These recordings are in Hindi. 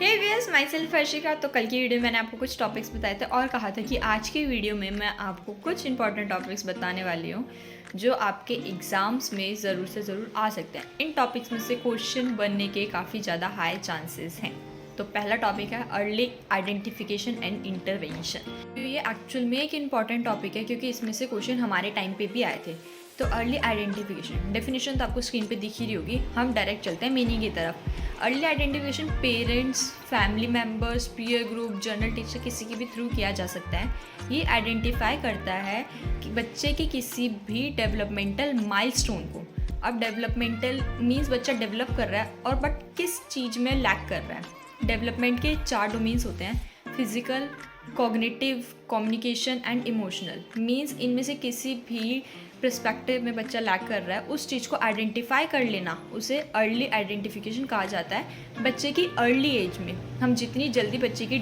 हे व्यूअर्स, माई सेल्फ हर्षिका। तो कल की वीडियो में मैंने आपको कुछ टॉपिक्स बताए थे और कहा था कि आज की वीडियो में मैं आपको कुछ इंपॉर्टेंट टॉपिक्स बताने वाली हूँ जो आपके एग्ज़ाम्स में ज़रूर से ज़रूर आ सकते हैं। इन टॉपिक्स में से क्वेश्चन बनने के काफ़ी ज़्यादा हाई चांसेस हैं। तो पहला टॉपिक है अर्ली आइडेंटिफिकेशन एंड इंटरवेंशन। तो ये एक्चुअल में एक इम्पॉर्टेंट टॉपिक है क्योंकि इसमें से क्वेश्चन हमारे टाइम पे भी आए थे। तो अर्ली आइडेंटिफिकेशन डेफिनेशन तो आपको स्क्रीन पे दिख ही रही होगी। हम डायरेक्ट चलते हैं मीनिंग की तरफ। Early identification parents, family members, peer group, journal teacher किसी के भी थ्रू किया जा सकता है। ये आइडेंटिफाई करता है कि बच्चे के किसी भी डेवलपमेंटल माइलस्टोन को। अब डेवलपमेंटल मीन्स बच्चा डेवलप कर रहा है और बट किस चीज़ में लैक कर रहा है। डेवलपमेंट के 4 डोमेन्स होते हैं: physical, cognitive, communication and emotional. Means इनमें से किसी भी पर्सपेक्टिव में बच्चा लैक कर रहा है, उस चीज़ को आइडेंटिफाई कर लेना उसे अर्ली आइडेंटिफिकेशन कहा जाता है। बच्चे की अर्ली एज में हम जितनी जल्दी बच्चे की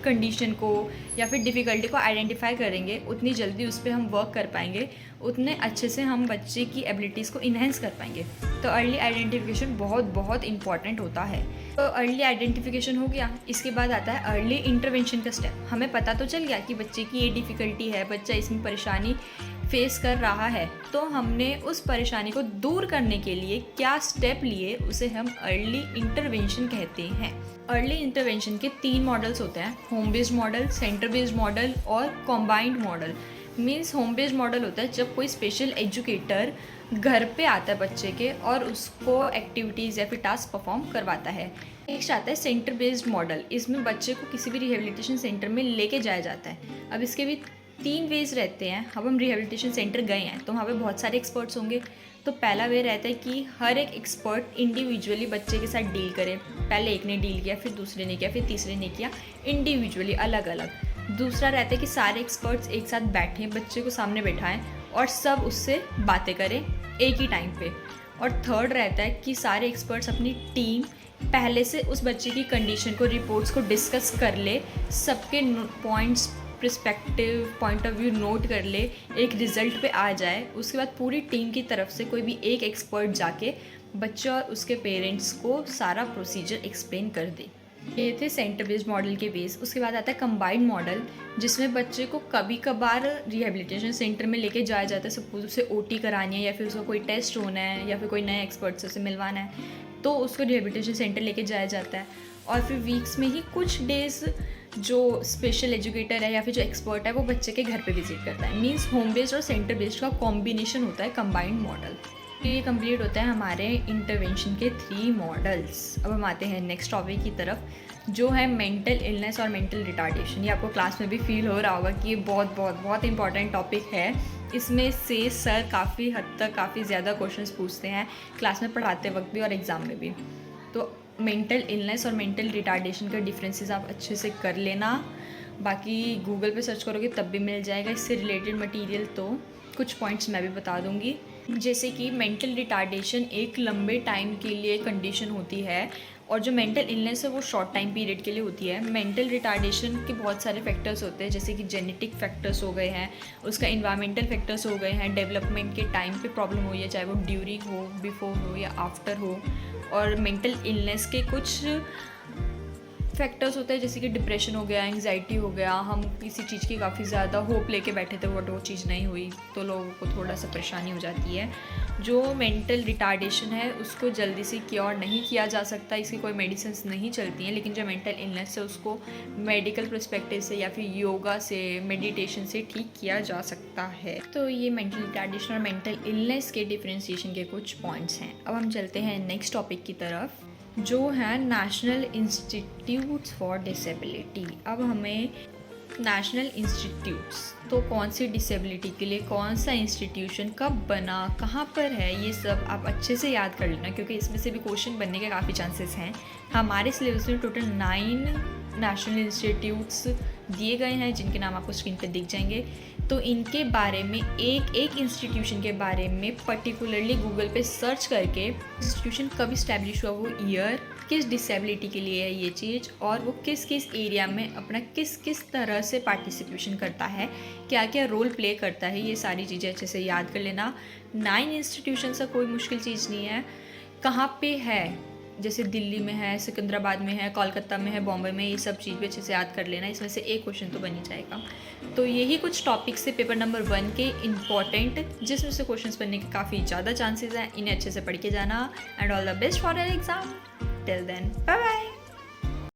कंडीशन को या फिर डिफ़िकल्टी को आइडेंटिफाई करेंगे, उतनी जल्दी उस पर हम वर्क कर पाएंगे, उतने अच्छे से हम बच्चे की एबिलिटीज़ को इन्हेंस कर पाएंगे। तो अर्ली आइडेंटिफिकेशन बहुत बहुत इंपॉर्टेंट होता है। तो अर्ली आइडेंटिफिकेशन हो गया, इसके बाद आता है अर्ली इंटरवेंशन का स्टेप। हमें पता तो चल गया कि बच्चे की ये डिफ़िकल्टी है, बच्चा इसमें परेशानी फेस कर रहा है, तो हमने उस परेशानी को दूर करने के लिए क्या स्टेप लिए, उसे हम अर्ली इंटरवेंशन कहते हैं। अर्ली इंटरवेंशन के 3 मॉडल्स होते हैं: home based model, centre based model और combined model. Means home based model होता है जब कोई स्पेशल एजुकेटर घर पे आता है बच्चे के और उसको एक्टिविटीज़ या फिर टास्क परफॉर्म करवाता है। नेक्स्ट आता है सेंटर बेस्ड मॉडल। इसमें बच्चे को किसी भी रिहेबिलिटेशन सेंटर में लेके जाया जाता है। अब इसके भी 3 वेज रहते हैं। अब हम रिहेबिलिटेशन सेंटर गए हैं तो वहाँ पे बहुत सारे एक्सपर्ट्स होंगे। तो पहला वे रहता है कि हर एक एक्सपर्ट इंडिविजुअली बच्चे के साथ डील करे। पहले एक ने डील किया, फिर दूसरे ने किया, फिर तीसरे ने किया, इंडिविजुअली अलग अलग। दूसरा रहता है कि सारे एक्सपर्ट्स एक साथ बैठें, बच्चे को सामने बैठाएं और सब उससे बातें करें एक ही टाइम पे। और थर्ड रहता है कि सारे एक्सपर्ट्स अपनी टीम पहले से उस बच्चे की कंडीशन को, रिपोर्ट्स को डिस्कस कर ले, सबके points, perspective, point of view note कर ले, एक रिज़ल्ट पे आ जाए। उसके बाद पूरी टीम की तरफ से कोई भी एक एक्सपर्ट जाके बच्चे और उसके पेरेंट्स को सारा प्रोसीजर एक्सप्लेन कर दे। ये थे सेंटर बेस्ड मॉडल के बेस। उसके बाद आता है कंबाइंड मॉडल, जिसमें बच्चे को कभी कभार रिहेबिलिटेशन सेंटर में लेके जाया जाता है। सपोज उसे ओटी करानी है या फिर उसका कोई टेस्ट होना है या फिर कोई नए एक्सपर्ट से उसे मिलवाना है, तो उसको रिहेबिलिटेशन सेंटर लेके जाया जाता है। और फिर वीक्स में ही कुछ डेज़ जो स्पेशल एजुकेटर है या फिर जो एक्सपर्ट है वो बच्चे के घर पे विजिट करता है। मीन्स होम बेस्ड और सेंटर बेस्ड का कॉम्बिनेशन होता है कंबाइंड मॉडल। ये कंप्लीट होता है हमारे इंटरवेंशन के 3 मॉडल्स। अब हम आते हैं नेक्स्ट टॉपिक की तरफ, जो है मेंटल इलनेस और मेंटल रिटार्डेशन। ये आपको क्लास में भी फील हो रहा होगा कि ये बहुत बहुत बहुत इंपॉर्टेंट टॉपिक है। इसमें से सर काफ़ी हद तक काफ़ी ज़्यादा क्वेश्चंस पूछते हैं क्लास में पढ़ाते वक्त भी और एग्ज़ाम में भी। तो मेंटल इलनेस और मेंटल रिटार्डेशन का डिफरेंसेस आप अच्छे से कर लेना। बाकी गूगल पे सर्च करोगे तब भी मिल जाएगा इससे रिलेटेड मटेरियल। तो कुछ पॉइंट्स मैं भी बता दूंगी, जैसे कि मेंटल रिटार्डेशन एक लंबे टाइम के लिए कंडीशन होती है और जो मेंटल इलनेस है वो शॉर्ट टाइम पीरियड के लिए होती है। मेंटल रिटार्डेशन के बहुत सारे फैक्टर्स होते हैं, जैसे कि जेनेटिक फैक्टर्स हो गए हैं, उसका इन्वायरमेंटल फैक्टर्स हो गए हैं, डेवलपमेंट के टाइम पे प्रॉब्लम हुई है, चाहे वो ड्यूरिंग हो, बिफोर हो या आफ्टर हो। और मेंटल इलनेस के कुछ फैक्टर्स होते हैं, जैसे कि डिप्रेशन हो गया, एंग्जाइटी हो गया, हम किसी चीज़ की काफ़ी ज़्यादा होप लेके बैठे थे बट वो चीज़ नहीं हुई तो लोगों को थोड़ा सा परेशानी हो जाती है। जो मेंटल रिटार्डेशन है उसको जल्दी से क्योर नहीं किया जा सकता, इसकी कोई मेडिसिन नहीं चलती हैं। लेकिन जो मेंटल इलनेस है उसको मेडिकल पर्सपेक्टिव से या फिर योगा से, मेडिटेशन से ठीक किया जा सकता है। तो ये मेंटल रिटार्डेशन और मेंटल इलनेस के डिफ्रेंशिएशन के कुछ पॉइंट्स हैं। अब हम चलते हैं नेक्स्ट टॉपिक की तरफ, जो है नेशनल इंस्टीट्यूट्स फॉर डिसेबिलिटी। अब हमें नेशनल इंस्टीट्यूट्स, तो कौन सी डिसेबिलिटी के लिए कौन सा इंस्टीट्यूशन कब बना, कहाँ पर है, ये सब आप अच्छे से याद कर लेना क्योंकि इसमें से भी क्वेश्चन बनने के काफ़ी चांसेस हैं। हमारे सिलेबस में टोटल 9 नेशनल इंस्टीट्यूट्स दिए गए हैं जिनके नाम आपको स्क्रीन पर दिख जाएंगे। तो इनके बारे में एक एक इंस्टीट्यूशन के बारे में पर्टिकुलरली गूगल पे सर्च करके इंस्टीट्यूशन कब इस्टेब्लिश हुआ, वो ईयर, किस डिसेबिलिटी के लिए है ये चीज़, और वो किस किस एरिया में अपना किस किस तरह से पार्टिसिपेशन करता है, क्या क्या रोल प्ले करता है, ये सारी चीज़ें अच्छे से याद कर लेना। 9 इंस्टीट्यूशन से कोई मुश्किल चीज़ नहीं है। कहाँ पे है जैसे दिल्ली में है, सिकंदराबाद में है, कोलकाता में है, बॉम्बे में, ये सब चीज़ भी अच्छे से याद कर लेना। इसमें से एक क्वेश्चन तो बन ही जाएगा। तो यही कुछ टॉपिक्स से पेपर नंबर 1 के इम्पॉर्टेंट, जिसमें से क्वेश्चंस बनने के काफ़ी ज़्यादा चांसेस हैं। इन्हें अच्छे से पढ़ के जाना and all the best for your exam. Till then bye bye.